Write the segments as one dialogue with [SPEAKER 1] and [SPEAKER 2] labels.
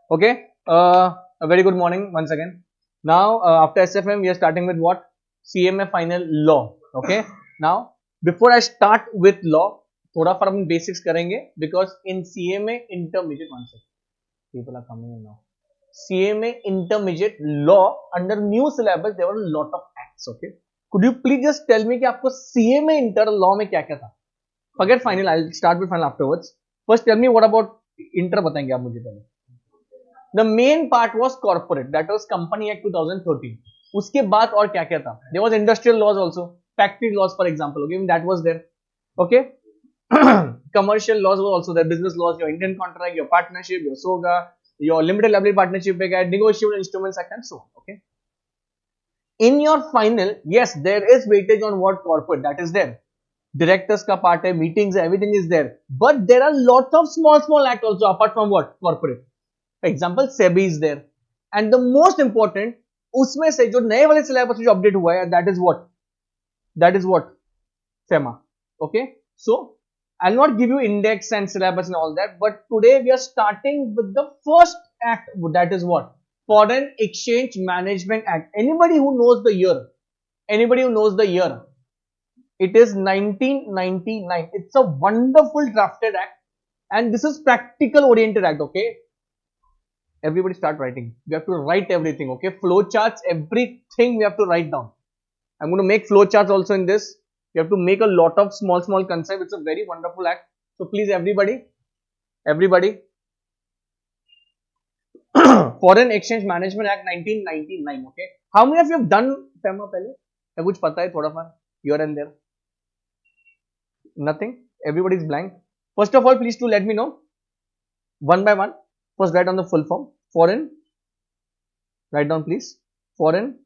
[SPEAKER 1] Okay, a very good morning once again. Now, after SFM, we are starting with what? CMA Final Law. Okay, now, before I start with law, थोड़ा for हम basics करेंगे because in CMA intermediate one second, people are coming in now. CMA intermediate law under new syllabus there were a lot of acts. Okay, could you please just tell me कि आपको CMA inter law में क्या क्या था? Forget final, I'll start with final afterwards. First, tell me what about inter बताएंगे आप मुझे पहले. The main part was corporate, that was Company Act 2013. उसके बाद और क्या क्या था? There was industrial laws also, factory laws for example. Okay, that was there. Okay, commercial laws were also there, business laws, your Indian contract, your partnership, your SOGA, your limited liability partnership, negotiable instruments act and so on. Okay. In your final, yes, there is weightage on what corporate, that is there. Directors ka part hai, meetings, everything is there. But there are lots of small act also apart from what? Corporate. For example, SEBI is there. And the most important, उसमें से जो नए वाले syllabus जो update हुआ है, that is what? That is what? FEMA. Okay? So, I'll not give you index and syllabus and all that, but today we are starting with the first act, that is what? Foreign Exchange Management Act. Anybody who knows the year? Anybody who knows the year? It is 1999. It's a wonderful drafted act and this is practical oriented act, okay? Everybody start writing. We have to write everything, okay? Flow charts, everything we have to write down. I'm going to make flow charts also in this. You have to make a lot of small concepts. It's a very wonderful act. So please everybody, Foreign Exchange Management Act 1999, okay? How many of you have done FEMA पहले? या कुछ पता है थोड़ा सा here and there? Nothing? Everybody is blank. First of all, please to let me know one by one. First, write down the full form. Foreign, write down please. Foreign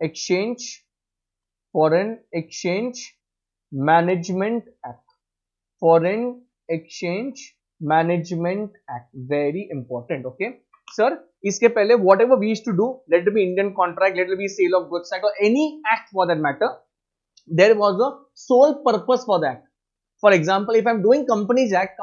[SPEAKER 1] Exchange Management Act. Foreign Exchange Management Act. Very important, okay? Sir, इसके पहले whatever we used to do, let it be Indian contract, let it be sale of goods act or any act for that matter, there was a sole purpose for that. For example, if I'm doing Companies Act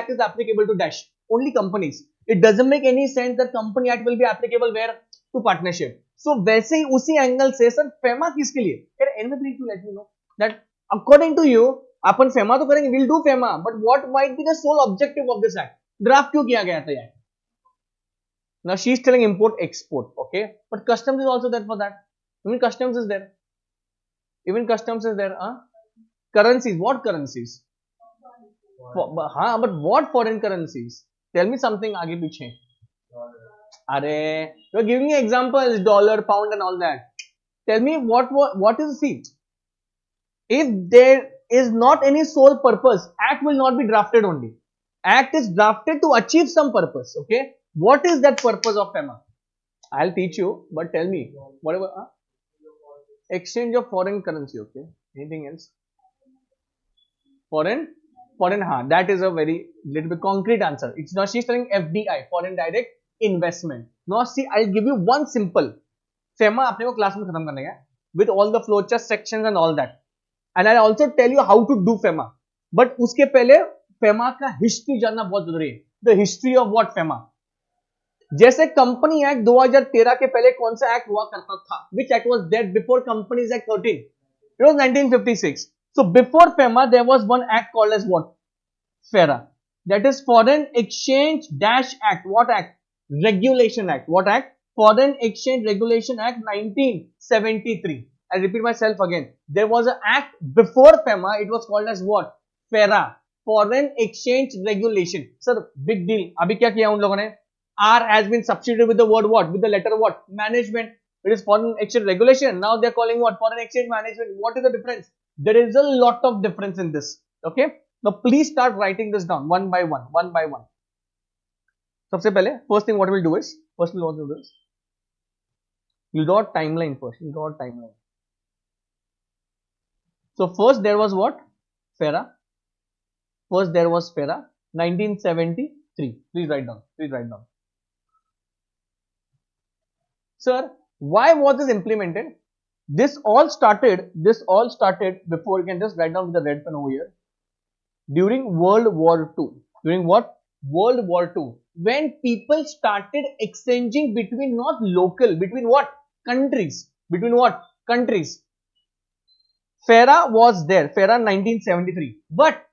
[SPEAKER 1] is applicable to dash. Only companies. It doesn't make any sense that Company Act will be applicable where? To partnership. So, वैसे ही उसी angle से sir FEMA किसके लिए? Can anybody to let me know that according to you, upon FEMA तो करेंगे, we'll do FEMA, but what might be the sole objective of this act? Draft क्यों किया गया था यार? Now she is telling import export, okay? But customs is also there for that. Even customs is there. Huh? Currencies, what currencies? But what foreign currencies? Tell me something आगे पीछे. अरे, you're giving me examples, dollar, pound and all that. Tell me what is, see, if there is not any sole purpose, act will not be drafted only. Act is drafted to achieve some purpose, okay? What is that purpose of FEMA? I'll teach you, but tell me, whatever. Exchange of foreign currency, okay? Anything else? Foreign, that is a very little bit concrete answer. It's not, she's telling FDI, foreign direct investment. Now see, I'll give you one simple. FEMA आपने को class में खत्म करने का with all the flowchart sections and all that. And I'll also tell you how to do FEMA. But उसके पहले FEMA का history जानना बहुत जरूरी है. The history of what FEMA? जैसे कंपनी एक्ट 2013 के पहले कौन सा एक्ट हुआ करता था? Which act was there before Companies Act 13? It was 1956. So before FEMA, there was one act called as what? FERA. That is Foreign Exchange Dash Act. What act? Regulation Act. What act? Foreign Exchange Regulation Act 1973. I repeat myself again. There was an act before FEMA. It was called as what? FERA. Foreign Exchange Regulation. Sir, big deal. अभी क्या किया उन लोगों ने? R has been substituted with the word what? With the letter what? Management. It is Foreign Exchange Regulation. Now they are calling what? Foreign Exchange Management. What is the difference? There is a lot of difference in this. Okay. Now please start writing this down one by one. सबसे पहले first thing what we'll do is we'll draw a timeline first. So first there was what? FERA. 1973. Please write down. Sir, why was this implemented? This all started before, you can just write down with the red pen over here, during World War II. During what? World War II, when people started exchanging between not local, between what? Countries. Between what? Countries. FERA was there, FERA 1973. But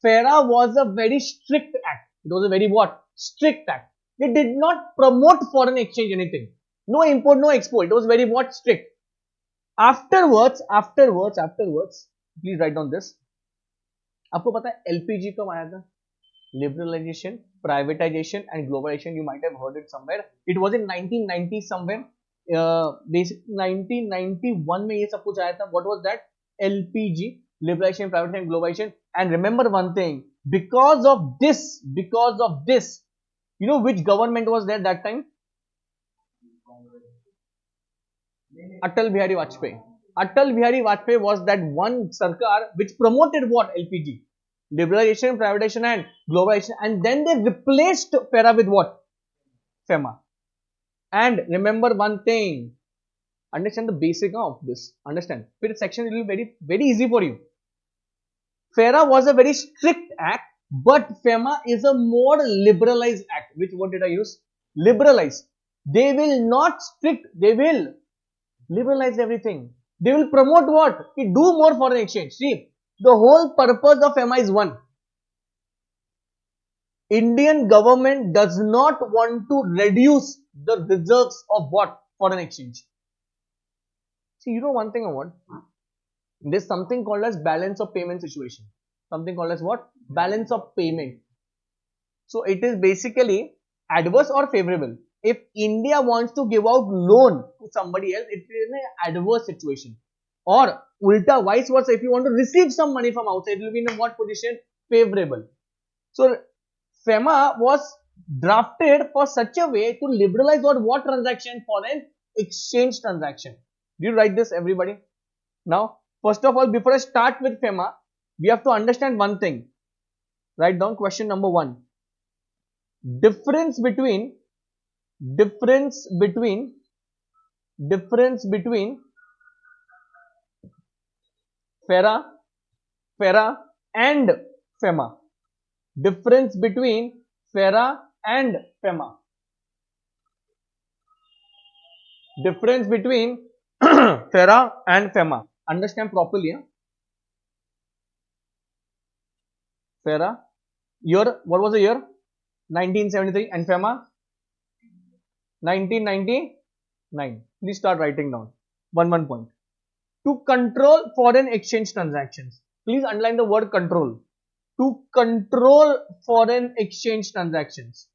[SPEAKER 1] FERA was a very strict act. It was a very what? Strict act. It did not promote foreign exchange anything. No import, no export. It was very what? Strict. Afterwards, please write down this. आपको पता है LPG कब आया था? Liberalization, privatization and globalization. You might have heard it somewhere. It was in 1990 somewhere. Basic 1991 में ये सब कुछ आया था. What was that? LPG, liberalization, privatization and globalization. And remember one thing. Because of this, you know which government was there that time? Atal Bihari Vajpayee. Atal Bihari Vajpayee was that one sarkar which promoted what? LPG, liberalization, privatization and globalization, and then they replaced FERA with what? FEMA. And remember one thing, understand the basic of this, understand. This section will be very easy for you. FERA was a very strict act, but FEMA is a more liberalized act. Which word did I use? Liberalized. They will not strict, they will liberalize everything. They will promote what? Do more foreign exchange. See, the whole purpose of FEMA is one. Indian government does not want to reduce the reserves of what? Foreign exchange. See, you know one thing or what? There's something called as balance of payment situation. Something called as what? Balance of payment. So it is basically adverse or favorable. If India wants to give out loan to somebody else, it is an adverse situation. Or ulta, vice versa, if you want to receive some money from outside, it will be in what position? Favorable. So FEMA was drafted for such a way to liberalize what transaction? Foreign exchange transaction. Do you write this, everybody? Now, first of all, before I start with FEMA, we have to understand one thing. Write down question number 1. Difference between FERA and FEMA. Difference between FERA and FEMA. Difference between FERA and FEMA. Understand properly. Huh? FERA, year, what was the year? 1973, and FEMA 1999. Please start writing down. One point. To control foreign exchange transactions. Please underline the word control. To control foreign exchange transactions.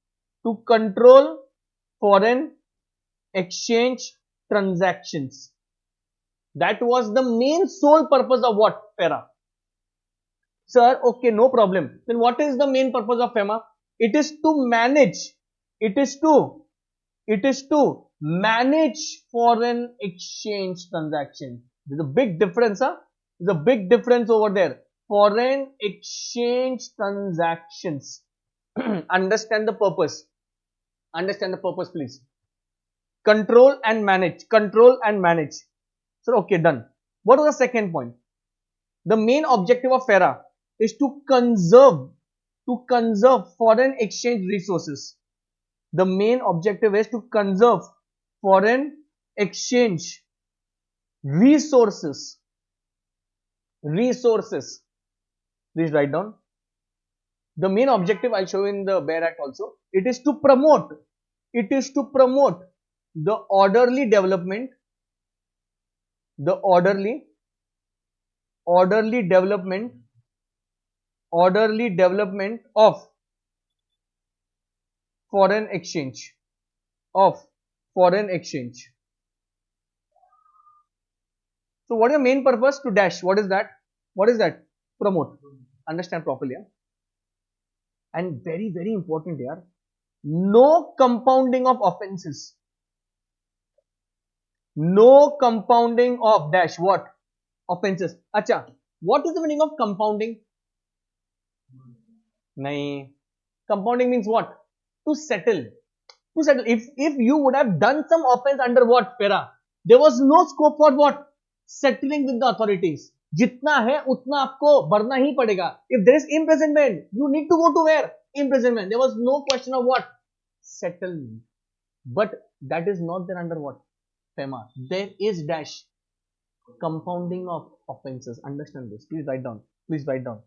[SPEAKER 1] To control foreign exchange transactions. That was the main sole purpose of what? FERA. Sir, okay, no problem. Then what is the main purpose of FEMA? It is to manage. It is to manage foreign exchange transactions. There's a big difference, huh? There's a big difference over there. Foreign exchange transactions. Understand the purpose. Understand the purpose, please. Control and manage. Control and manage. So, okay, done. What was the second point? The main objective of FERA is to conserve foreign exchange resources. The main objective is to conserve foreign exchange resources. Resources. Please write down. The main objective, I'll show you in the Bear Act also. It is to promote. It is to promote the orderly development. The orderly development of foreign exchange. So what is the main purpose? To dash. What is that? Promote. Understand properly. Yeah? And very, very important here. No compounding of offenses. No compounding of dash what? Offenses. Acha, what is the meaning of compounding? Nahin. Compounding means what? To settle. To settle. If you would have done some offense under what? FERA, there was no scope for what? Settling with the authorities. जितना है उतना आपको भरना ही पड़ेगा. If there is imprisonment, you need to go to where? imprisonment. There was no question of what? Settlement. But that is not there under what? FEMA. There is dash compounding of offences. Understand this. Please write down. Please write down.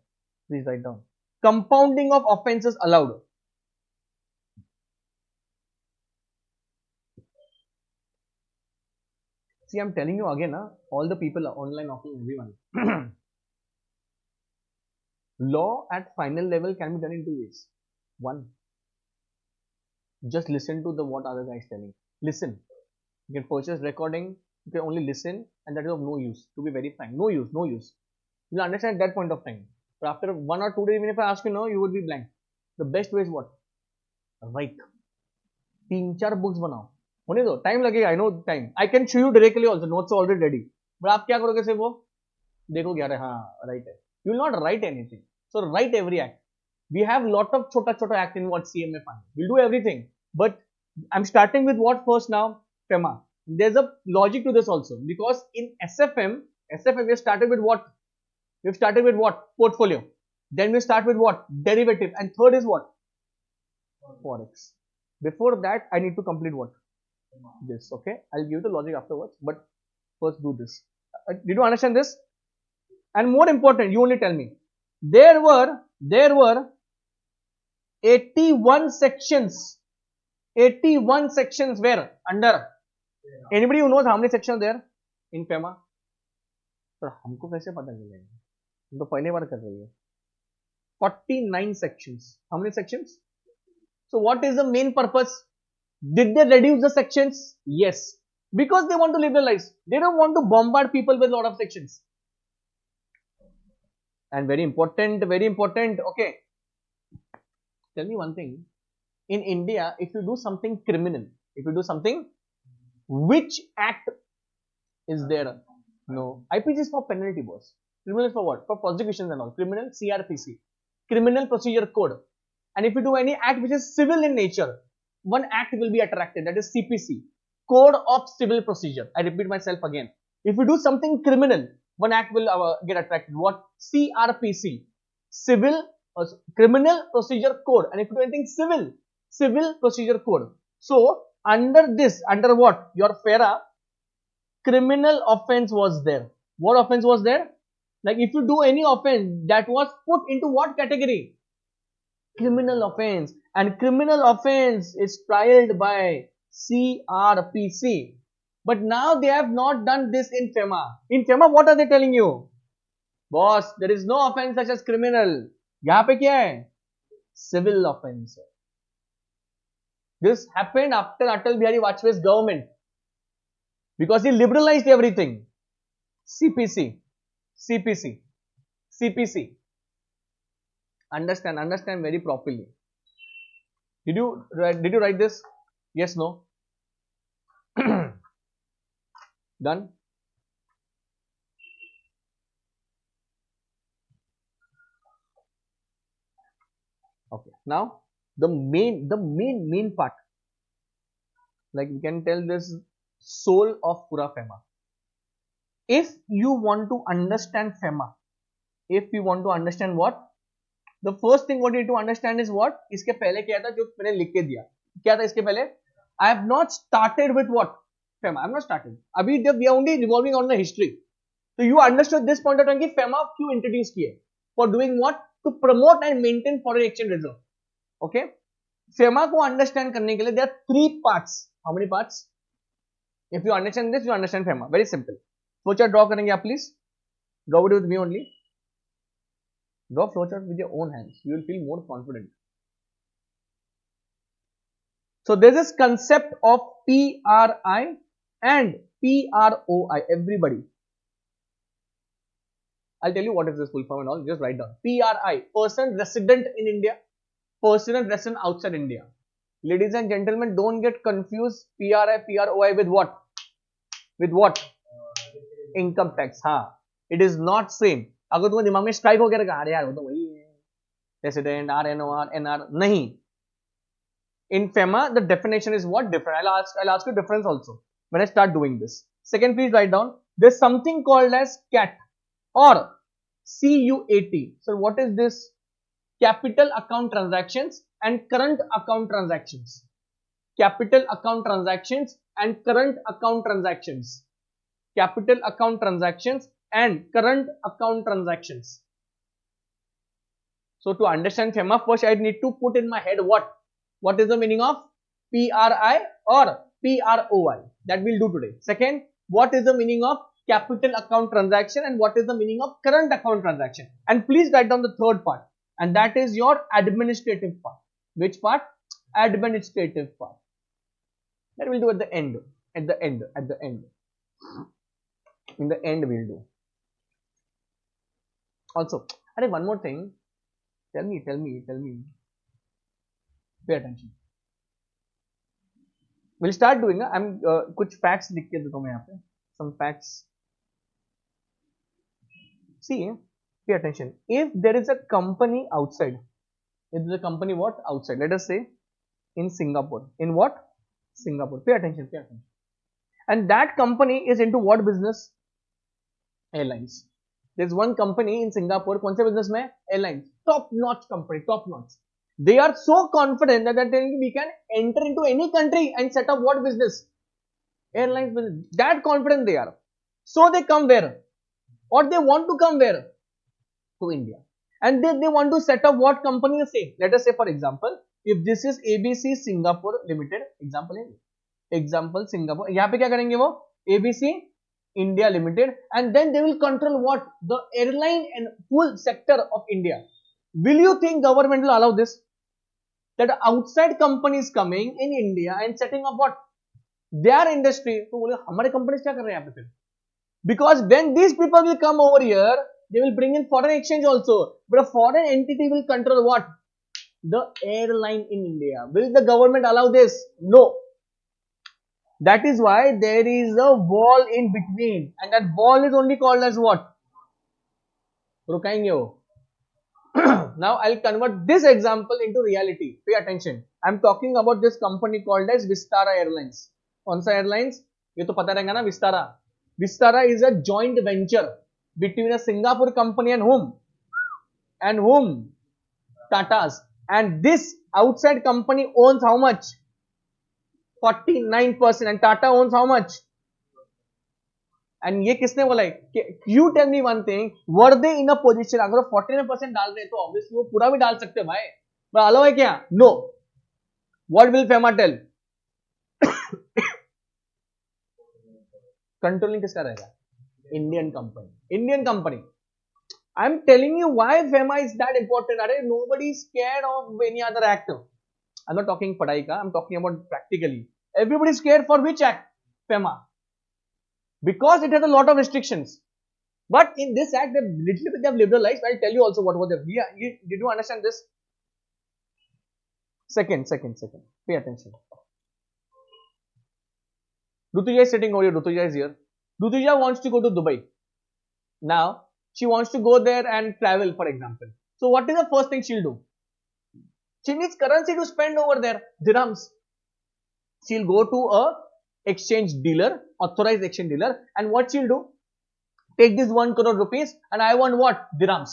[SPEAKER 1] Please write down. Compounding of offences allowed. See, I'm telling you again, all the people online, offline, everyone. Law at final level can be done in two ways. One, just listen to the what other guy is telling. Listen. You can purchase recording. You can only listen, and that is of no use. To be very frank, no use, no use. You'll understand at that point of time. But after 1 or 2 days, even if I ask you no, you would be blank. The best way is what? Write. 3-4 books बनाओ. होने दो. Time लगेगा. I know time. I can show you directly also. Notes are already ready. But आप क्या करोगे सिर्फ वो? देखोगे यार हाँ right है. You will not write anything. So write every act. We have lot of chota act in what CMA final. We'll do everything. But I'm starting with what first now? FEMA. There's a logic to this also. Because in SFM we have started with what? We've started with what? Portfolio. Then we start with what? Derivative. And third is what? Forex. Before that, I need to complete what? This. Okay. I'll give you the logic afterwards. But first do this. Did you understand this? And more important, you only tell me. There were 81 sections. 81 sections where? Under. Anybody who knows how many sections there in FEMA? तो हमको कैसे पता चलेगा? हम तो पहले बार कर रही है. 49 sections. How many sections? So what is the main purpose? Did they reduce the sections? Yes. Because they want to liberalize. They don't want to bombard people with a lot of sections. And very important, okay. Tell me one thing. In India, if you do something criminal, which act is there? No. IPC is for penalty, boss. Criminal is for what? For prosecutions and all. Criminal, CRPC. Criminal Procedure Code. And if you do any act which is civil in nature, one act will be attracted. That is CPC. Code of Civil Procedure. I repeat myself again. If you do something criminal, one act will get attracted. What? CRPC. Criminal Procedure Code. And if you do anything Civil Procedure Code. So, under this, under what? Your FERA, criminal offense was there. What offense was there? Like if you do any offense that was put into what category? Criminal offense. And criminal offense is trialed by CRPC. But now they have not done this in FEMA. In FEMA, what are they telling you? Boss, there is no offense such as criminal. यहाँ पे क्या है? Civil offense. This happened after Atal Bihari Vajpayee's government. Because he liberalized everything. CPC. Understand very properly. Did you write this? Yes, no? Done? Okay. Now the main part, like we can tell this soul of pura FEMA. If you want to understand FEMA, if you want to understand what, the first thing what you need to understand is what? इसके पहले क्या था जो मैंने लिख के दिया? क्या था इसके पहले? I have not started with what? FEMA. I have not started. अभी जब we are only revolving on the history. So you understood this point of time कि FEMA क्यों introduce किए? For doing what? To promote and maintain foreign exchange reserve. Okay? FEMA को understand करने के लिए there are 3 parts. How many parts? If you understand this, you understand FEMA. Very simple. Flowchart draw करेंगे आप please. Draw it with me only. Draw flowchart with your own hands. You will feel more confident. So there is this concept of PRI and PROI. Everybody. I'll tell you what is this full form and all. Just write down. PRI, person resident in India, person resident outside India. Ladies and gentlemen, don't get confused. PRI, PROI with what? With what? Income tax. हाँ. It is not same. अगर तुम्हें दिमाग में strike हो गया अरे यार वो तो वही है. Resident, RNOR, NR. नहीं. In FEMA, the definition is what? Different. I'll ask you difference also when I start doing this. Second, please write down. There's something called as CAT or CUAT. So what is this? capital account transactions and current account transactions. Capital account transactions and current account transactions. Capital account transactions and current account transactions. So to understand Fema, first I need to put in my head what is the meaning of PRI or PROI. That we'll do today. Second, what is the meaning of capital account transaction and what is the meaning of current account transaction. And please write down the third part, and that is your administrative part. Which part? Administrative part. That we'll do at the end. In the end we'll do. Also, one more thing. Tell me. Pay attention. We'll start doing. I'm कुछ facts लिख के देता हूँ मैं यहाँ पे. Some facts. See, pay attention. If there is a company outside, what outside? Let us say in Singapore. In what? Singapore. Pay attention. And that company is into what business? Airlines. There's one company in Singapore. कौन से business में? Airlines. Top-notch company. Top-notch. They are so confident that we can enter into any country and set up what business? Airlines business. That confident they are. So they come where? Or they want to come where? To India. And they want to set up what company? Say. Let us say for example, if this is ABC Singapore Limited, example Singapore. यहाँ पे क्या करेंगे वो? ABC India Limited, and then they will control what? The airline and full sector of India. Will you think government will allow this? That outside companies coming in India and setting up what? Their industry. तो बोले हमारे companies क्या कर रहे हैं यहाँ पे फिर? Because when these people will come over here, they will bring in foreign exchange also. But a foreign entity will control what? The airline in India. Will the government allow this? No. That is why there is a wall in between, and that wall is only called as what? रुकाएंगे वो. Now I'll convert this example into reality. Pay attention. I'm talking about this company called as Vistara Airlines. कौन सा airlines? ये तो पता रहेगा ना, Vistara. Vistara is a joint venture between a Singapore company and whom? And whom? Tata's. And this outside company owns how much? 49%. And Tata owns how much? And ये किसने बोला है? You tell me one thing. Were they in a position? अगर वो 49% डाल रहे हैं तो obviously वो पूरा भी डाल सकते हैं भाई. पर अलाउ है क्या? No. What will Fema tell? Controlling किसका रहेगा? Indian company. Indian company. I'm telling you why Fema is that important. अरे nobody is scared of any other act. I'm not talking पढ़ाई का. I'm talking about practically. Everybody is scared for which act? Fema. Because it has a lot of restrictions. But in this act, they have liberalized. I'll tell you also what was there. Did you understand this? Second. Pay attention. Rutuja is sitting over here. Rutuja is here. Rutuja wants to go to Dubai. Now, she wants to go there and travel, for example. So, what is the first thing she'll do? She needs currency to spend over there. Dirhams. She'll go to a exchange dealer, authorized exchange dealer, and what she'll do? Take this 1 crore rupees and I want what? Dirhams.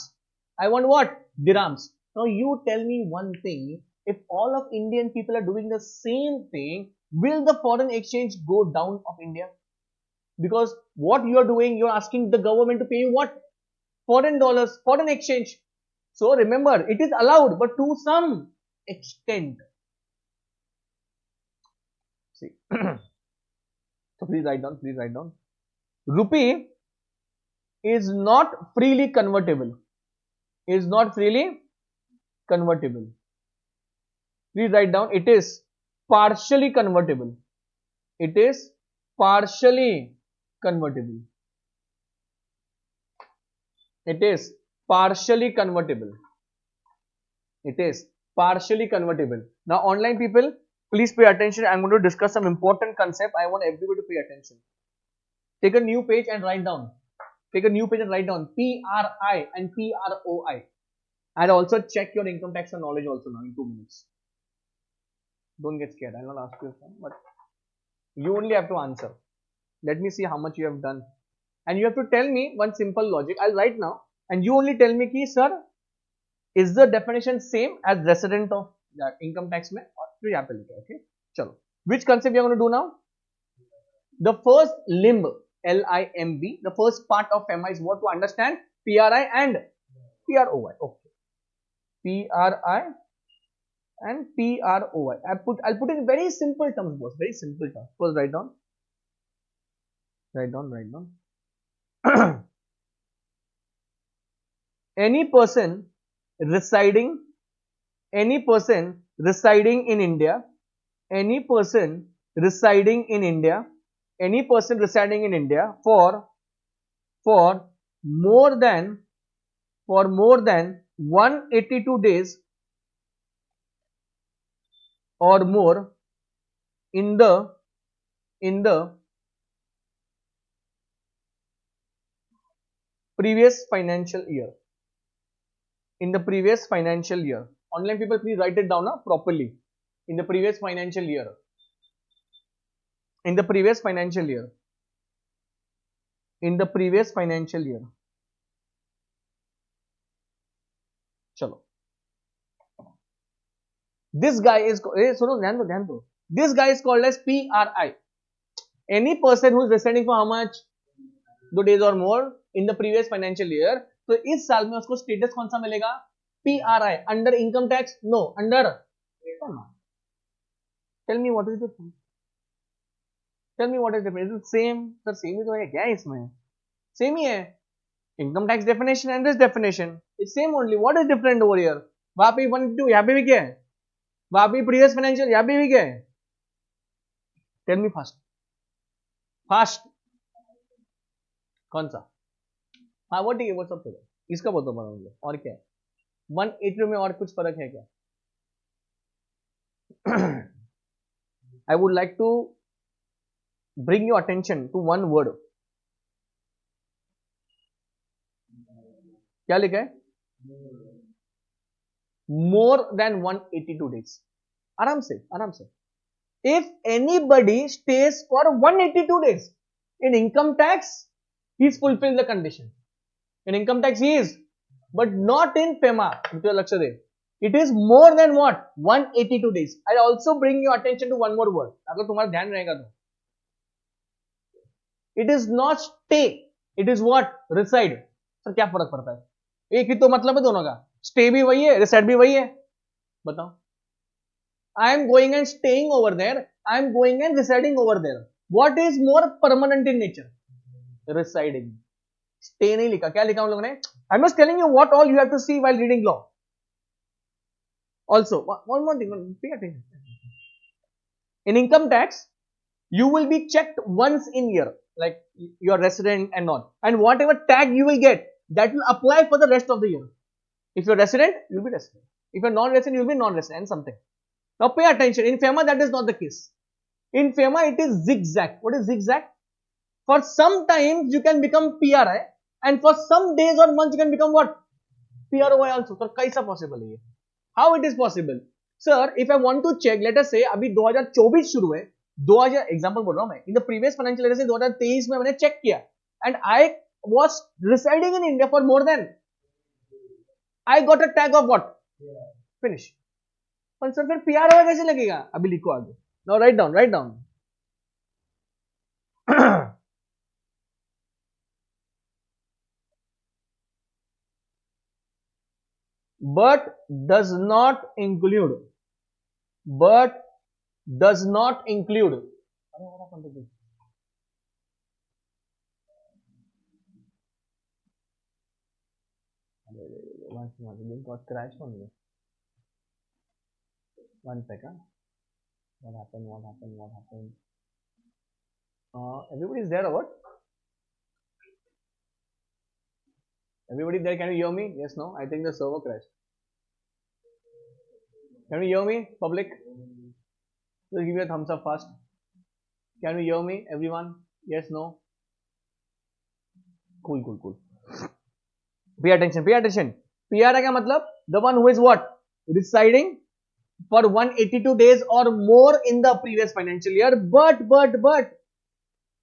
[SPEAKER 1] I want what? Dirhams. Now you tell me one thing. If all of Indian people are doing the same thing, will the foreign exchange go down of India? Because what you are doing, you are asking the government to pay you what? Foreign dollars, foreign exchange. So remember, it is allowed, but to some extent. See. So please write down. Rupee is not freely convertible. Is not freely convertible. Please write down. It is partially convertible. It is partially convertible. It is partially convertible. It is partially convertible. Now, online people, please pay attention. I'm going to discuss some important concept. I want everybody to pay attention. Take a new page and write down. Take a new page and write down PRI and PROI. And also check your income tax and knowledge also now in 2 minutes. Don't get scared. I'll not ask you, but you only have to answer. Let me see how much you have done. And you have to tell me one simple logic. I'll write now. And you only tell me, ki, sir, is the definition same as resident of income tax में और फिर यहाँ पे लिखा है. Okay, चलो. Which concept we are going to do now? The first limb, LIMB, the first part of FEMA is what to understand PRI and PROI. Okay, PRI and PROI. I'll put in very simple terms, boss. Very simple terms. First, write down. Any person residing in India, any person residing in India for more than 182 days or more in the previous financial year. Online people, please write it down properly. In the previous financial year. Chalo. This guy is This guy is called as PRI. Any person who is residing for how much? 2 days or more in the previous financial year. तो इस साल में उसको status कौन सा मिलेगा? PRI. Under income tax? No. Under. Tell me what is the difference? Is it same? Sir, same ही तो है क्या इसमें? Same ही है. Income tax definition and this definition. It's same only. What is different over here? वहाँ पे 1 2 यहाँ पे भी क्या है? वहाँ पे previous financial यहाँ पे भी क्या है? Tell me fast. कौन सा? हाँ वो ठीक है, वो सब तो इसका बहुत बड़ा होगा. और क्या है? 180 में और कुछ फर्क है क्या? I would like to bring your attention to one word. क्या लिखा है? More than 182 days. आराम से. If anybody stays for 182 days in income tax, he's fulfilled the condition. In income tax he is, but not in FEMA. It is more than what? 182 days. I also bring your attention to one more word. अगर तुम्हारा ध्यान रहेगा तो. It is not stay. It is what? Reside. Sir क्या फर्क पड़ता है? एक ही तो मतलब है दोनों का. Stay भी वही है, reside भी वही है. बताओ. I am going and staying over there. I am going and residing over there. What is more permanent in nature? Residing. Stay नहीं लिखा. क्या लिखा हम लोगों ने? I am just telling you what all you have to see while reading law. Also, one more thing. Pay attention. In income tax, you will be checked once in year, like your resident and all. And whatever tag you will get, that will apply for the rest of the year. If you're resident, you'll be resident. If you're non-resident, you'll be non-resident and something. Now pay attention. In FEMA, that is not the case. In FEMA, it is zigzag. What is zigzag? For some times, you can become PRI, and for some days or months, you can become what? PROI also. So, kaisa possible है ये? How it is possible? Sir, if I want to check, let us say, अभी 2024 शुरू है, 2000 example बोल रहा हूँ मैं. In the previous financial year से 2023 में मैंने check किया, and I was residing in India for more than. I got a tag of what? Finish. पर सर फिर PROI कैसे लगेगा? अभी लिखो आगे. Now write down. But does not include. One second. What happened? Everybody is there or what? Everybody there, can you hear me? Yes, no? I think the server crashed. Can you hear me, public? Just give me a thumbs up fast. Can you hear me, everyone? Yes, no? Cool. Pay attention. PRI का मतलब the one who is what? Residing for 182 days or more in the previous financial year, but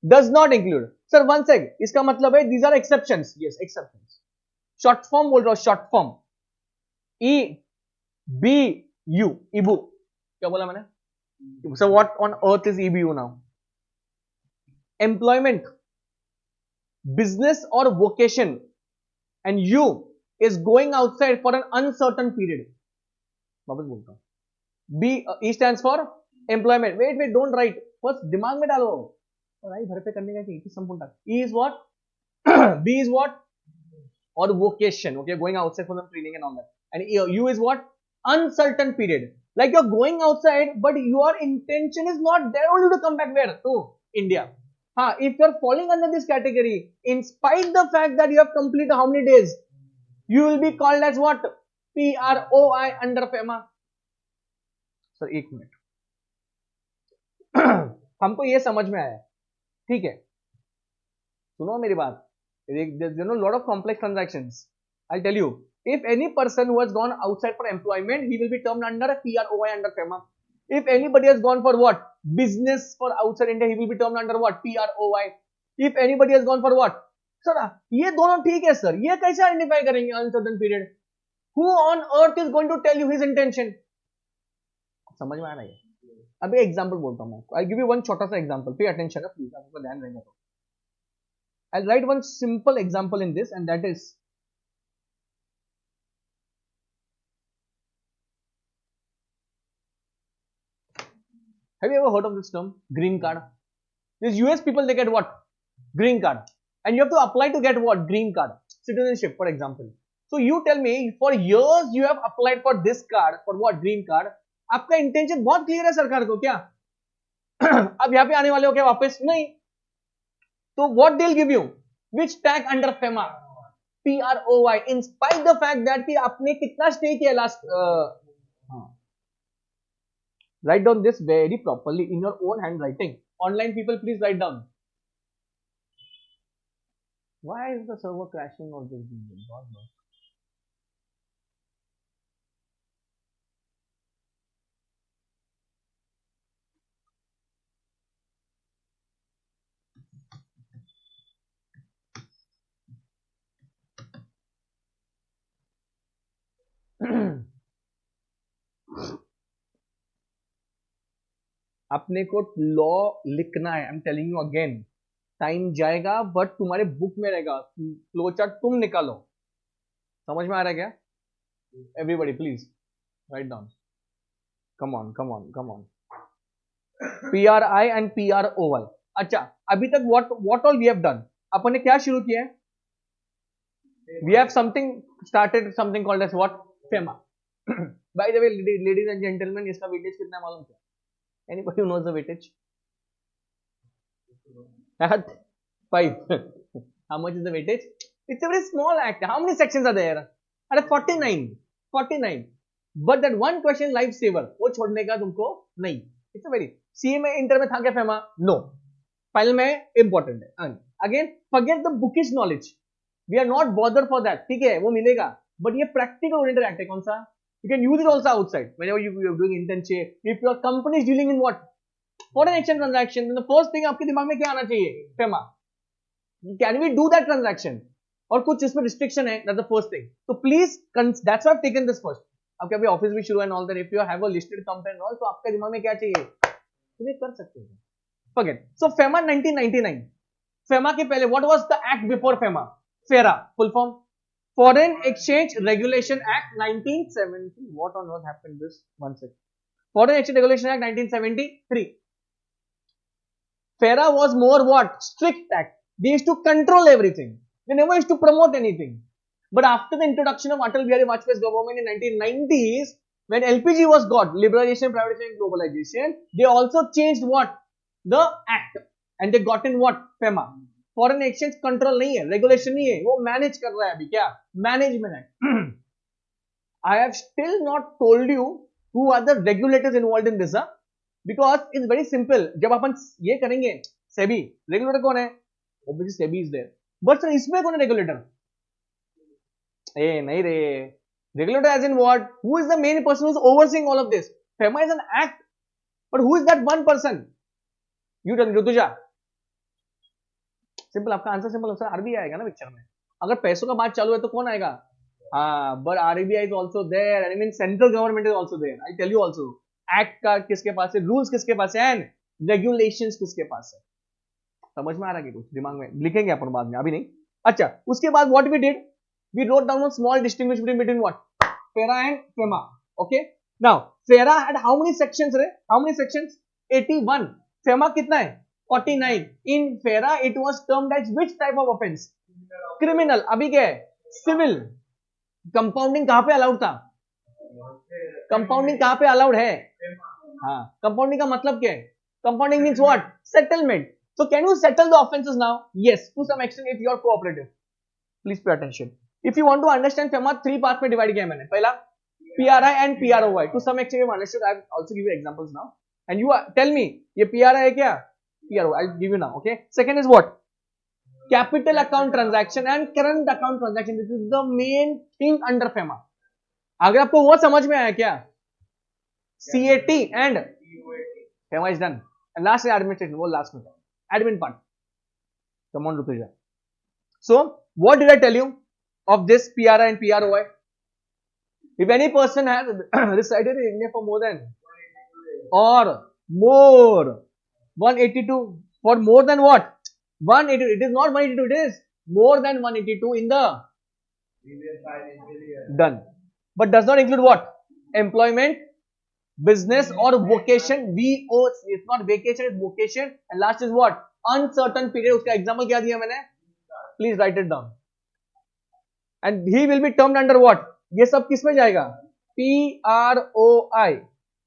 [SPEAKER 1] does not include. Sir, one sec. इसका मतलब है these are exceptions. Yes, exceptions. Short form बोल रहा हूँ, short form. E B U, EBU. क्या बोला मैंने? So what on earth is EBU now? Employment, business or vocation, and you is going outside for an uncertain period. वापस बोलता हूँ. E stands for employment. Wait, don't write. First दिमाग में डालो. पढ़ाई घर पे करने का चाहिए. संपूर्ण. E is what? B is what? Or vocation. Okay, going outside for some training and all that. And U is what? Uncertain period. Like you're going outside, but your intention is not there only to come back where? To India. If you're falling under this category, in spite the fact that you have completed how many days, you will be called as what? PROI under FEMA. Sir, एक minute. हमको ये समझ में आया, ठीक है? सुनो मेरी बात. There's a lot of complex transactions. I'll tell you. If any person who has gone outside for employment, he will be termed under a PROI under FEMA. If anybody has gone for what? Business for outside India, he will be termed under what? PROI. If anybody has gone for what? Sir, ये दोनों ठीक है sir. ये कैसे identify करेंगे uncertain period? Who on earth is going to tell you his intention? समझ में आ रहा है? अभी एग्जाम्पल बोलता हूँ मैं. I'll give you one छोटा सा एग्जाम्पल. Pay attention, please. आपको ध्यान रहेगा तो. I'll write one simple example in this, and that is, have you ever heard of this term? Green card. These US people, they get what? Green card. And you have to apply to get what? Green card. Citizenship, for example. So you tell me, for years you have applied for this card, for what? Green card. आपका intention बहुत clear है सरकार को क्या? अब यहाँ पे आने वाले हो क्या वापस? नहीं. So what they'll give you? Which tag under FEMA? PROI. In spite the fact that कि आपने कितना stay किया last. Write down this very properly in your own handwriting. Online people, please write down. Why is the server crashing or this? God knows. अपने को law लिखना है. I am telling you again, time जाएगा but तुम्हारे book में रहेगा. Flow chart तुम निकालो. समझ में आ रहा है क्या? Everybody please write down. Come on. PRI and PROI. अच्छा, अभी तक what all we have done. अपन ने क्या शुरू किया है? We have started something called as what? FEMA. By the way ladies and gentlemen, इसका वेटेज कितना है मालूम क्या? Anybody who knows the weightage? 5. How much is the weightage? It's a very small act. How many sections are there? 49. But that one question lifesaver, वो छोड़ने का तुमको नहीं. It's a very CMA inter में था क्या FEMA? No. फाइनल में important है. Again, forget the bookish knowledge. We are not bothered for that. ठीक है, वो मिलेगा. But ये practical oriented act है. कौन सा? You can use it also outside whenever you are doing internship. If your company is dealing in what? Foreign exchange transaction, then the first thing आपके दिमाग में क्या आना चाहिए? FEMA. Can we do that transaction? और कुछ इसमें restriction है. That's the first thing. So please, that's why I've taken this first. आपके अभी ऑफिस भी शुरू है and all that. If you have a listed company and all, तो आपके दिमाग में क्या चाहिए? तुम्हें कर सकते हो. Forget. So FEMA 1999. FEMA के पहले what was the act before FEMA? FERA. Full form. Foreign Exchange Regulation Act 1970. What on earth happened this? One second. Foreign Exchange Regulation Act 1973. FERA was more what? Strict act. They used to control everything. They never used to promote anything. But after the introduction of Atal Bihari Vajpayee's government in 1990s, when LPG was got, liberalization, privatization, and globalization, they also changed what? The act. And they got in what? FEMA. Foreign exchange control नहीं है, regulation नहीं है, वो manage कर रहा है अभी. क्या मैनेजमेंट है. I have still not told you who are the regulators involved in this, because it's very simple. जब अपन ये करेंगे, सेबी रेगुलेटर कौन है? Obviously SEBI is there. But sir इसमें कौन है रेगुलेटर? ए नहीं रे, regulator as in what? Who is the main person who is overseeing all of this? FEMA is an act, but who is that one person? You tell me Rutuja. Simple, आपका answer simple. Sir RBI आएगा ना picture में. अगर पैसों का बात चालू है तो कौन आएगा? but RBI is also there, and even central government is also there. I tell you also, act का किसके पास है, rules किसके पास है, and regulations किसके पास है. समझ में आ रहा है कुछ दिमाग में? लिखेंगे अपन बाद में, अभी नहीं. अच्छा, उसके बाद what we did, we wrote down one small distinction between what, FERA and FEMA. Okay, now FERA had how many sections? How many sections? 81. FEMA कितना है? 49. In FERA it was termed as which type of offense? Criminal. अभी क्या है? Civil. Compounding कहां पे allowed था? Compounding कहां पे अलाउड है? हाँ, कंपाउंडिंग का मतलब क्या है? Compounding means what? Settlement. So can you settle the offenses now? Yes, to some extent if you are cooperative. Please pay attention. If you want to understand FEMA, 3 parts में divide किया मैंने. पहला PRI and PROI. To some extent you have understood. I will also give you examples now. And you tell me, ये PRI है क्या? PROI. I'll give you now. Okay. Second is what? Capital account transaction and current account transaction. This is the main thing under FEMA. अगर आपको वो समझ में आया क्या? CAT and FEMA is done. And last is administration. वो last में था. Admin part. Come on, Rutuja. So, what did I tell you of this PRI and PROI? If any person has resided in India for more than or more 182, for more than what? 182. It is not 182. It is more than 182 in the done. But does not include what? Employment, business or vocation. VOC. It's not vacation, it's vocation. And last is what? Uncertain period. उसका example क्या दिया मैंने? Please write it down. And he will be termed under what? ये सब किस में जाएगा? PROI.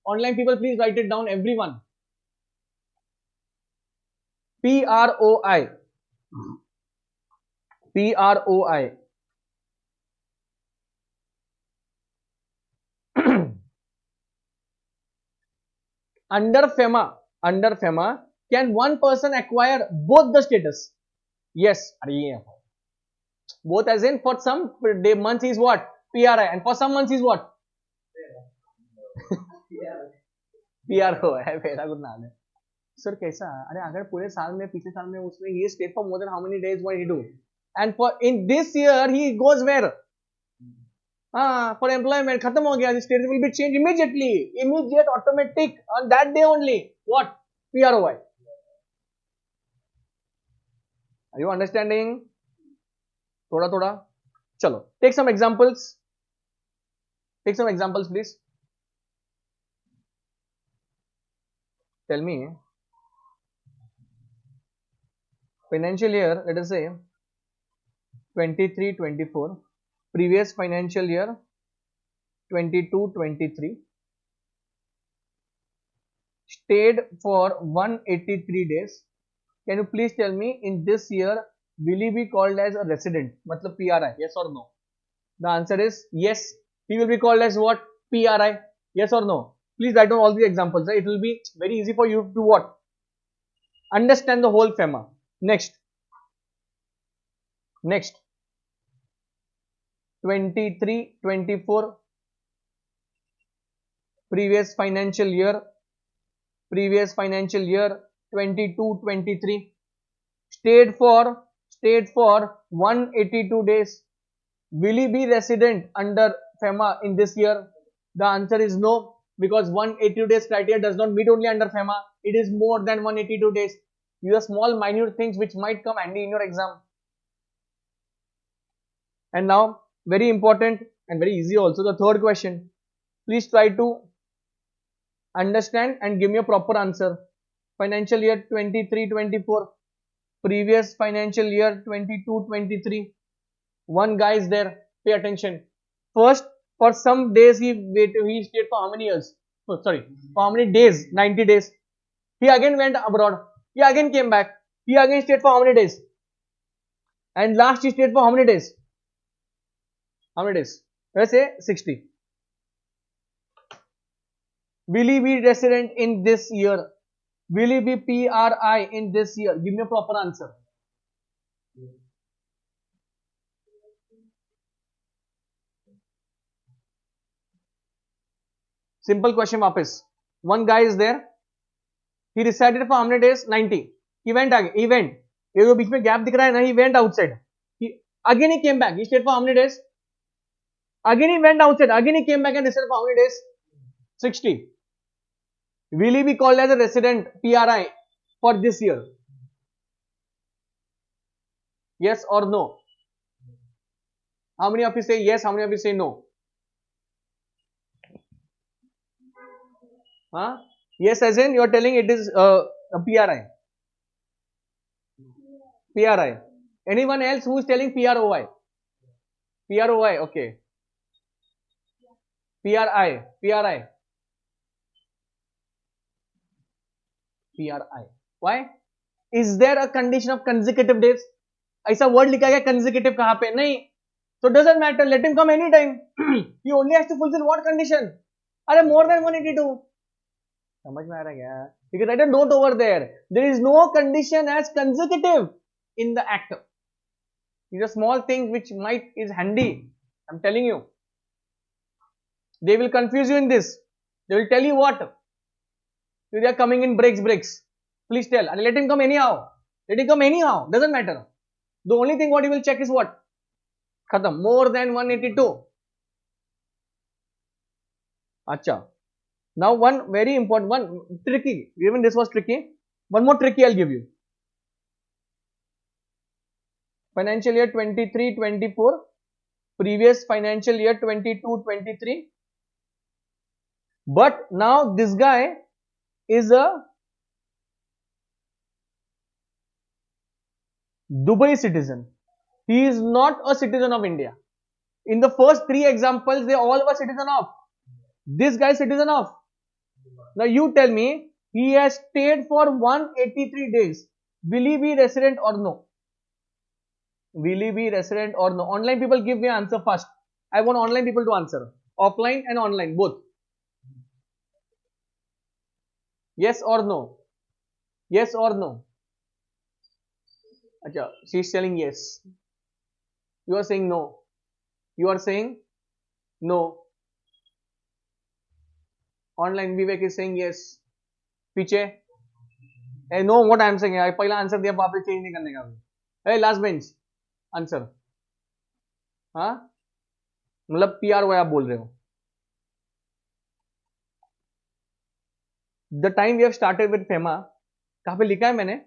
[SPEAKER 1] Online people, please write it down, everyone. PROI. PROI. Under FEMA, can one person acquire both the status? Yes. Both as in for some months is what? PRI, and for some months is what? PROI. Very good नाम है. Sir कैसा? अरे अगर पूरे साल में पिछले साल में उसमें he stayed for more than how many days? What he do? And for in this year he goes where? For employment खत्म हो गया. The status will be changed immediately. Immediate, automatic on that day only. What? PROI. Are you understanding? थोड़ा थोड़ा. चलो. Take some examples. Take some examples, please. Tell me. Financial year, let us say 23-24. Previous financial year 22-23. Stayed for 183 days. Can you please tell me, in this year will he be called as a resident? मतलब PRI, yes or no? The answer is yes. He will be called as what? PRI, yes or no? Please write down all the examples. It will be very easy for you to what? Understand the whole FEMA. Next. 23-24. Previous financial year 22-23. Stayed for 182 days. Will he be resident under FEMA in this year? The answer is no, because 182 days criteria does not meet only under FEMA. It is more than 182 days. These are small minute things which might come handy in your exam. And now, very important and very easy also, the third question. Please try to understand and give me a proper answer. Financial year 23-24. Previous financial year 22-23. One guy is there. Pay attention. First, for some days he stayed for how many years? Oh, sorry, for how many days? 90 days. He again went abroad. He again came back. He again stayed for how many days? And last he stayed for how many days? How many days? Let's say 60. Will he be resident in this year? Will he be PRI in this year? Give me a proper answer. Simple question वापस. One guy is there. He resided for how many days? 90. He went again. ये जो बीच में gap दिख रहा है ना, he went outside. Again he came back. He stayed for how many days? Again he went outside. Again he came back and resided for how many days? 60. Will he be called as a resident PRI for this year? Yes or no? How many of you say yes? How many of you say no? Huh? Yes, as in you are telling it is a PRI. PRI. Anyone else who is telling PROI? PROI, okay. PRI. PRI. PRI. Why? Is there a condition of consecutive days? ऐसा word लिखा गया consecutive कहाँ पे? नहीं. So doesn't matter. Let him come anytime. He only has to fulfill what condition? अरे more than 182. समझ में आ रहा क्या? You can write a note over there. There is no condition as consecutive in the act. These are small things which might is handy. I'm telling you. They will confuse you in this. They will tell you what. They are coming in breaks. Please tell. And let him come anyhow. Let him come anyhow. Doesn't matter. The only thing what he will check is what? Khatam. More than 182. Acha. Now one very important one. Tricky. Even this was tricky. One more tricky I'll give you. Financial year 23-24. Previous financial year 22-23. But now this guy is a Dubai citizen. He is not a citizen of India. In the first three examples, they all were citizen of. This guy is citizen of. Now you tell me, he has stayed for 183 days. Will he be resident or no? Will he be resident or no? Online people give me answer first. I want online people to answer. Offline and online, both. Yes or no? Yes or no? Achha, she is telling yes. You are saying no. You are saying no. Online Vivek is saying yes. पीछे hey, no what I am saying. I पहला answer दिया वापस change नहीं करने का. Hey last bench answer. हाँ मतलब PR वो आप बोल रहे हो. The time we have started with Fema, कहाँ पे लिखा है मैंने?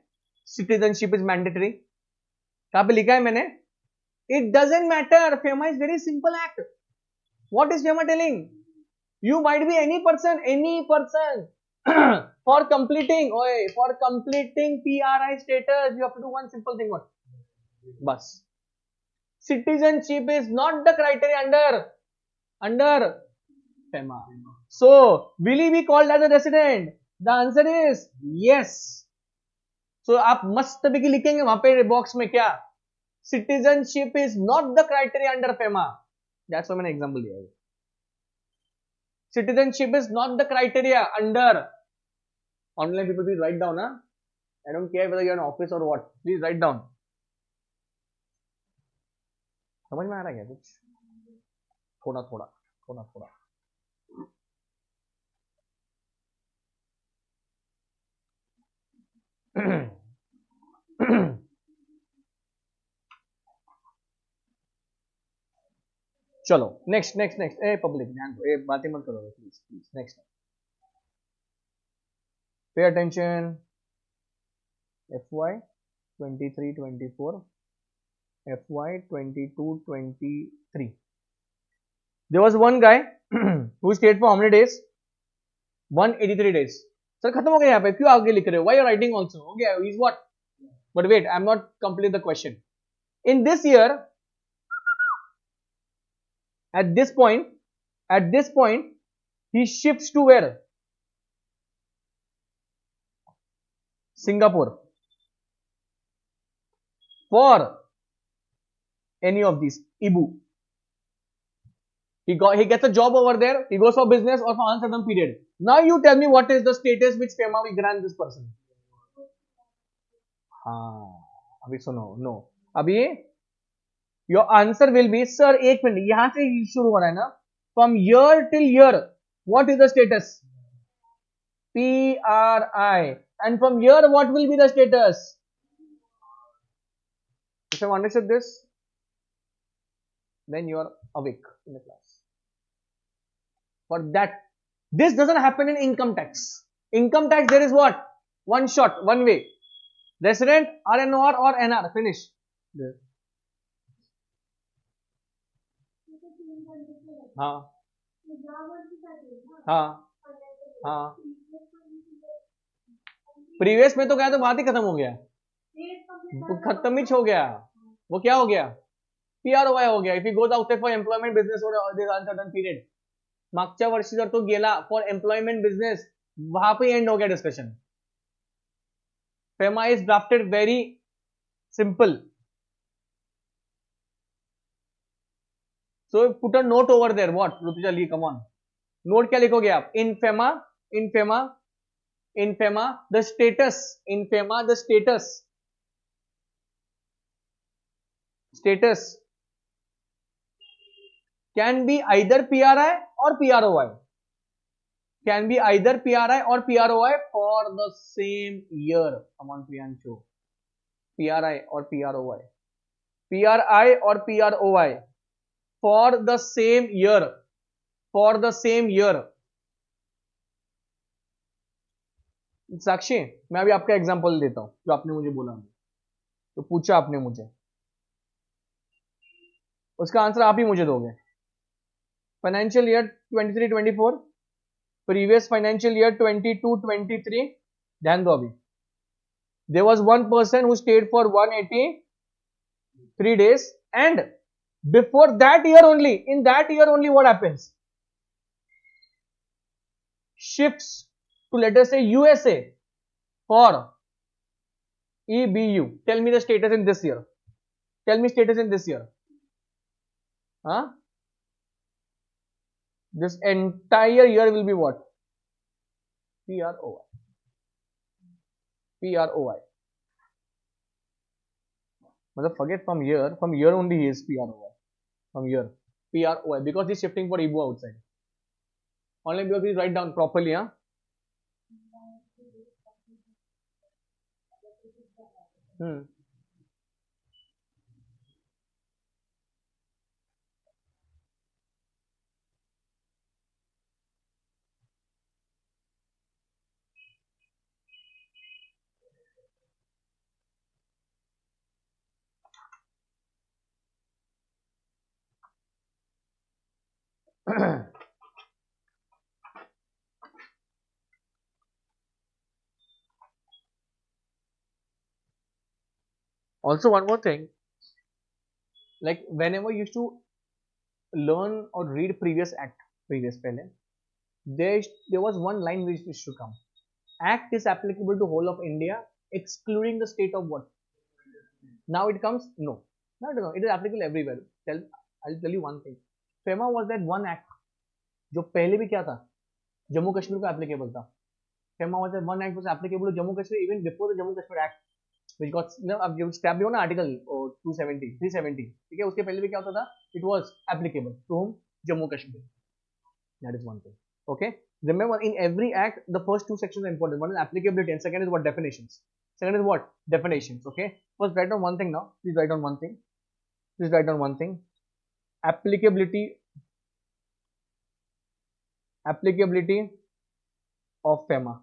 [SPEAKER 1] Citizenship is mandatory. कहाँ पे लिखा है मैंने? It doesn't matter. Fema is very simple act. What is Fema telling? You might be any person. For completing PRI status, you have to do one simple thing. What? Bus. Citizenship is not the criteria under Fema. So, will he be called as a resident? The answer is yes. So, आप मस्त तरीके लिखेंगे वहां पे box में क्या? Citizenship is not the criteria under Fema. That's why मैंने example दिया है. Citizenship is not the criteria under. Online people, please write down. I don't care whether you're in office or what. Please write down. समझ में आ रहा है क्या कुछ? थोड़ा. चलो नेक्स्ट ए पब्लिक ध्यान दो, ए बातें मत करो please. Next pay attention. FY 23-24, FY 22-23. There was one guy who stayed for how many days? 183 days. Sir खत्म हो गया यहाँ पे, क्यों आगे लिख रहे हो? Why you writing also? हो गया, he's what? But wait, I'm not complete the question. In this year, at this point, he shifts to where? Singapore. For any of these, Ibu. He gets a job over there. He goes for business or for uncertain period. Now you tell me what is the status which Fema will grant this person. अभी सुनो. No. अभी your answer will be, sir, एक minute, यहाँ से शुरू हो रहा है ना? From year till year, what is the status? PRI. And from here, what will be the status? If you have understood this, then you are awake in the class. For that, this doesn't happen in income tax. Income tax, there is what? One shot, one way. Resident, RNOR or NR. Finish. हाँ हाँ हाँ previous में तो क्या, तो बात ही खत्म हो गया, खत्म ही हो गया. वो क्या हो गया? PROI हो गया. If you goes outside for employment business और दिस अनसर्टन पीरियड, मागच्या वर्षी जर तो गेला फॉर एम्प्लॉयमेंट बिजनेस, वहां पे एंड हो गया discussion. FEMA is drafted very simple. So put a note over there. What? Rutuja Lee, come on. Note क्या लिखोगे आप? In FEMA, the status. In FEMA, the status can be either PRI or PROI. Can be either PRI or PROI for the same year. Come on, Priyanshu. PRI or PROI. PRI or PROI for the same year. For the same year. साक्षी, मैं अभी आपका example देता हूं जो आपने मुझे बोला, तो पूछा आपने मुझे, उसका आंसर आप ही मुझे दोगे. Financial year 23-24, previous financial year 22-23. ध्यान दो अभी. There was one person who stayed for 183 days, and before that year only, in that year only, what happens? Shifts to, let us say, USA for EBU. Tell me the status in this year. Tell me status in this year. Huh? This entire year will be what? PROI. PROI. Forget from here only he is PROI. From here, PROI, because he's shifting for EBU outside. Only because he write down properly, huh? Also, one more thing, like whenever you used to learn or read previous pehle, there was one line which used to come. Act is applicable to whole of India, excluding the state of what? Now it comes, no. It is applicable everywhere. I'll tell you one thing. FEMA was that one act जो पहले भी क्या था, जम्मू कश्मीर को applicable था. FEMA was that one act was applicable to Jammu Kashmir even before the Jammu Kashmir Act, which got, अब जब step भी हो ना आर्टिकल 370, ठीक है, उसके पहले भी क्या होता था, it was applicable to whom? Jammu Kashmir. That is one thing. Okay, remember, in every act the first two sections are important. One is applicability and second is what? Definitions. Okay, first write down one thing now. Please write down one thing. Applicability of FEMA.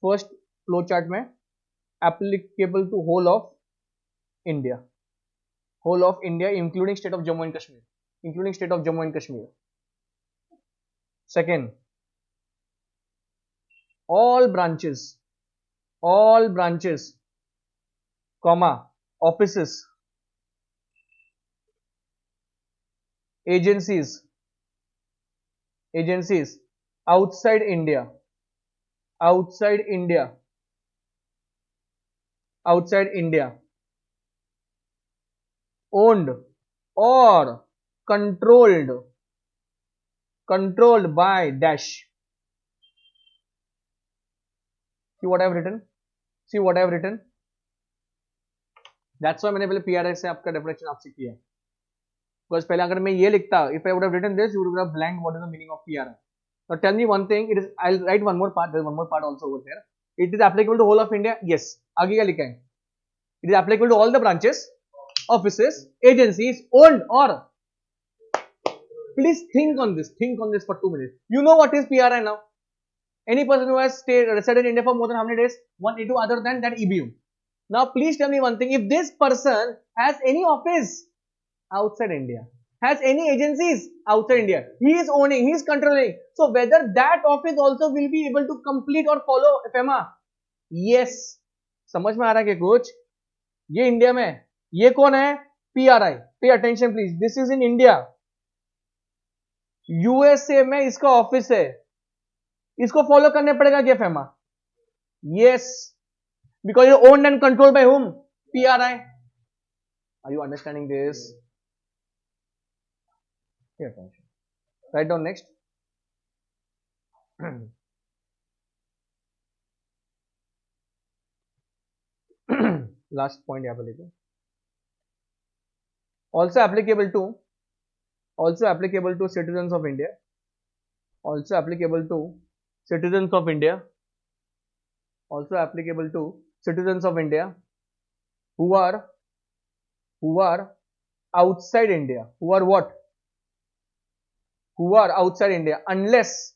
[SPEAKER 1] First flow chart में applicable to whole of India, including state of Jammu and Kashmir. Second, all branches, comma, offices, agencies outside India, owned or controlled by dash. See what I have written? That's why मैंने पहले PRI से आपका definition आपसे किया. Because पहले अगर मैं ये लिखता, if I would have written this, you would have blank what is the meaning of PRI. So tell me one thing. I'll write one more part. There's one more part also over there. It is applicable to whole of India. Yes. आगे क्या लिखा है? It is applicable to all the branches. offices, agencies owned or, please think on this for 2 minutes. You know what is PRI now? Any person who has stayed resided in India for more than how many days? 182 other than that EBU. Now please tell me one thing, if this person has any office outside India, has any agencies outside India, he is owning, he is controlling, so whether that office also will be able to complete or follow FEMA? Yes. समझ में आ रहा है कि कुछ? ये India में, ये कौन है? PRI. Pay attention please. This is in India. USA में इसका ऑफिस है, इसको फॉलो करने पड़ेगा क्या FEMA? Yes. Because you owned and controlled by whom? PRI. Are you understanding this? Pay attention. Write down next. Last point यहाँ पे लेके. Also applicable to citizens of India. Also applicable to citizens of India. Also applicable to citizens of India who are outside India. Who are what? Who are outside India unless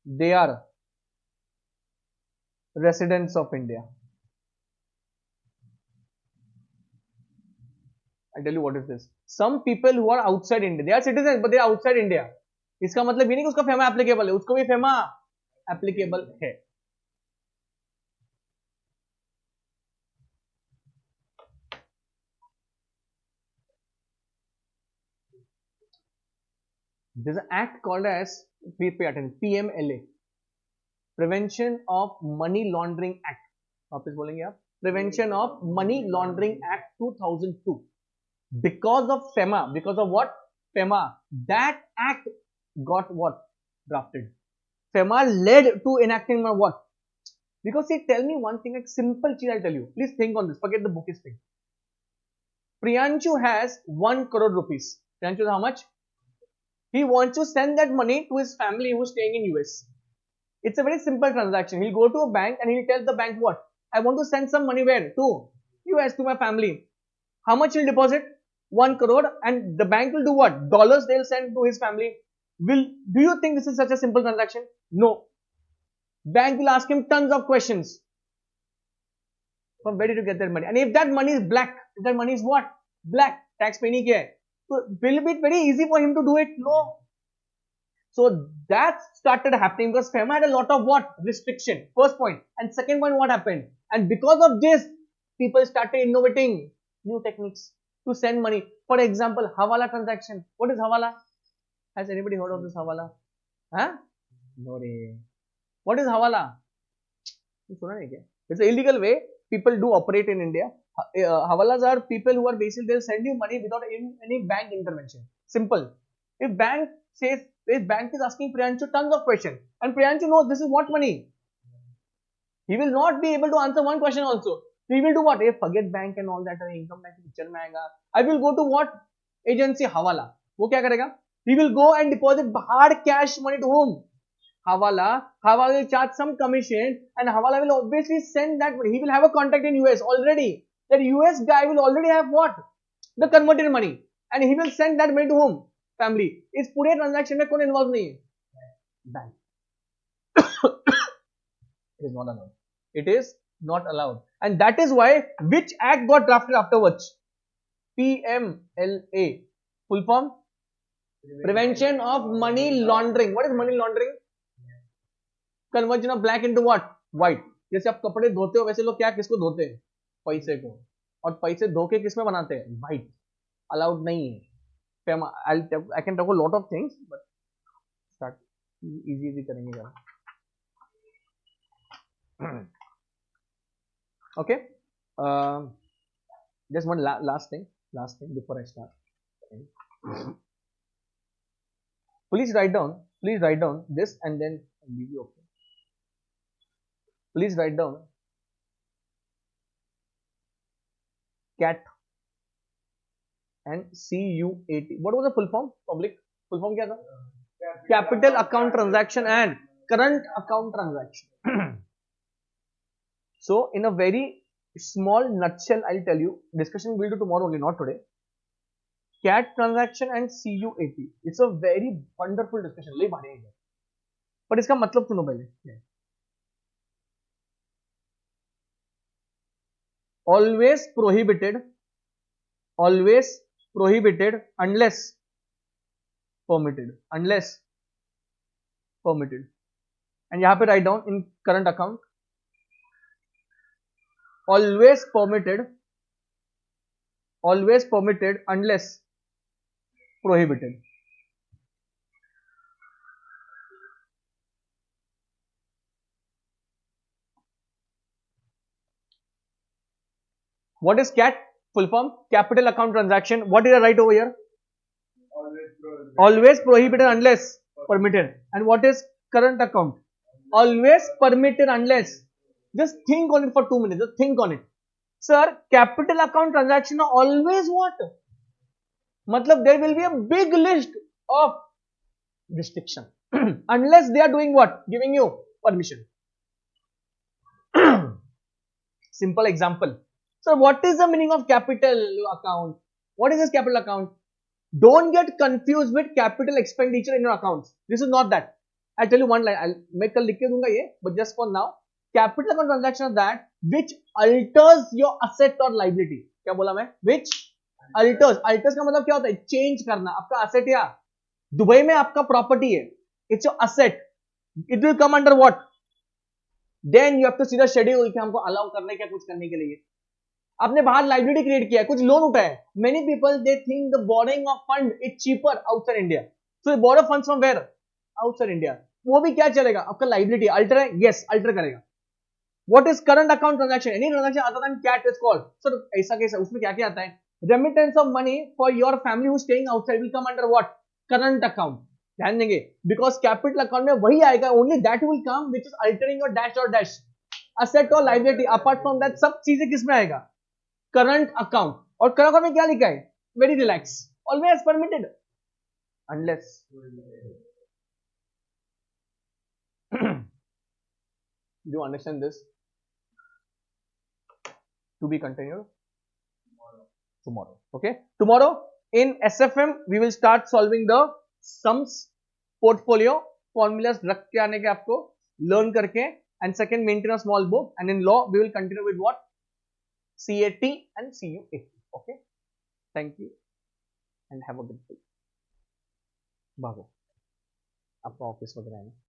[SPEAKER 1] they are residents of India. I'll tell you what is this. Some people who are outside India, they are citizens but they are outside India. इसका मतलब ये नहीं कि उसका FEMA applicable है, उसको भी FEMA applicable है. There's an act called as, please pay attention, PMLA, Prevention of Money Laundering Act. वापस बोलेंगे आप, Prevention of Money Laundering Act 2002. Because of FEMA, because of what? FEMA, that act got what? Drafted. FEMA led to enacting of what? Because see, tell me one thing, a simple thing I'll tell you. Please think on this, forget the bookish thing. Priyanshu has 1 crore rupees. Priyanshu, how much? He wants to send that money to his family who is staying in US. It's a very simple transaction. He'll go to a bank and he'll tell the bank what? I want to send some money where? To US, to my family. How much he'll deposit? 1 crore, and the bank will do what? Dollars they'll send to his family. Do you think this is such a simple transaction? No. Bank will ask him tons of questions. From where did you get that money? And if that money is black, if that money is what? Black, tax pay nahi kiya hai. So will it be very easy for him to do it? No. So that started happening because FEMA had a lot of what? Restriction. First point. And second point, what happened? And because of this, people started innovating new techniques to send money. For example, Hawala transaction. What is Hawala? Has anybody heard of this Hawala? Huh? No. What is Hawala? It's an illegal way people do operate in India. Hawalas are people who are basically, they'll send you money without any bank intervention. Simple. If bank is asking Priyanshu tons of questions and Priyanshu knows this is what money, he will not be able to answer one question also. He will do what? Hey, forget bank and all that, income tax picture mein aayega. I will go to what? Agency Hawala. वो क्या करेगा? He will go and deposit hard cash money to whom? Hawala. Hawala will charge some commission and Hawala will obviously send that money. He will have a contact in US already. That US guy will already have what? The converted money. And he will send that money to whom? Family. इस पूरे transaction में कौन involved नहीं है? Bank. It is not allowed. It is not allowed. And that is why, which act got drafted afterwards? PMLA. Full form? Prevention of Money Laundering. What is money laundering? Conversion of black into what? White. जैसे आप कपड़े धोते हो वैसे लोग क्या किसको धोते हैं? पैसे को. और पैसे धो के किस में बनाते हैं? White. Allowed नहीं है. FEMA. I can talk a lot of things, but start easy करेंगे जरा. Okay. Just one last thing before I start. Please write down this and then I'll leave you okay. Please write down CAT and CUAT. What was the full form? Public full form क्या था? Capital account transaction and current account transaction. So in a very small nutshell I'll tell you. Discussion we'll do tomorrow only, not today. CAT transaction and CUAT. It's a very wonderful discussion. ले भारी है, पर इसका मतलब सुनो पहले. Always prohibited unless permitted. And यहाँ पे write down in current account. Always permitted unless prohibited. What is CAT? Full form? Capital account transaction. What did I write over here? Always prohibited unless permitted. And what is current account? Always permitted unless. Just think on it for 2 minutes. Just think on it. Sir, capital account transaction are always what? Matlab there will be a big list of restriction unless they are doing what? Giving you permission. Simple example. So what is the meaning of capital account? What is this capital account? Don't get confused with capital expenditure in your accounts. This is not that. I'll tell you one line. I'll make a लिख के दूंगा ये, but just for now, capital account transaction is that which alters your asset or liability. क्या बोला मैं? Which alters. Alters का मतलब क्या होता है? Change करना. आपका asset या दुबई में आपका property है. It's your asset. It will come under what? Then you have to see the schedule कि हमको allow करने क्या कुछ करने के लिए. आपने बाहर लाइबिलिटी क्रिएट किया है, कुछ लोन उठाया है. Many people they think the borrowing of fund is cheaper outside India, so they borrow funds from where? Outside India. वो भी क्या चलेगा? आपका लाइबिलिटी अल्टर है, यस अल्टर करेगा. What is current account transaction? Any transaction other than CAT is called. Sir ऐसा कैसा? उसमें क्या क्या आता है? Remittance of money for your family who staying outside will come under what? Current account. ध्यान देंगे, बिकॉज कैपिटल अकाउंट में वही आएगा, only that will come which is altering your dash और डैश असेट और लाइबिलिटी. अपार्ट फ्रॉम दैट सब चीजें किसमें आएगा? Current account. और करंट अकाउंट में क्या लिखा है? Very relax, always permitted unless. Do you understand this? To be continued tomorrow. Okay, tomorrow in SFM we will start solving the sums, portfolio formulas रख के आने के आपको learn करके, and second maintain a small book, and in law we will continue with what? CAT and CUAT. Okay, thank you and have a good day. भागो, आपका office वगैरह है.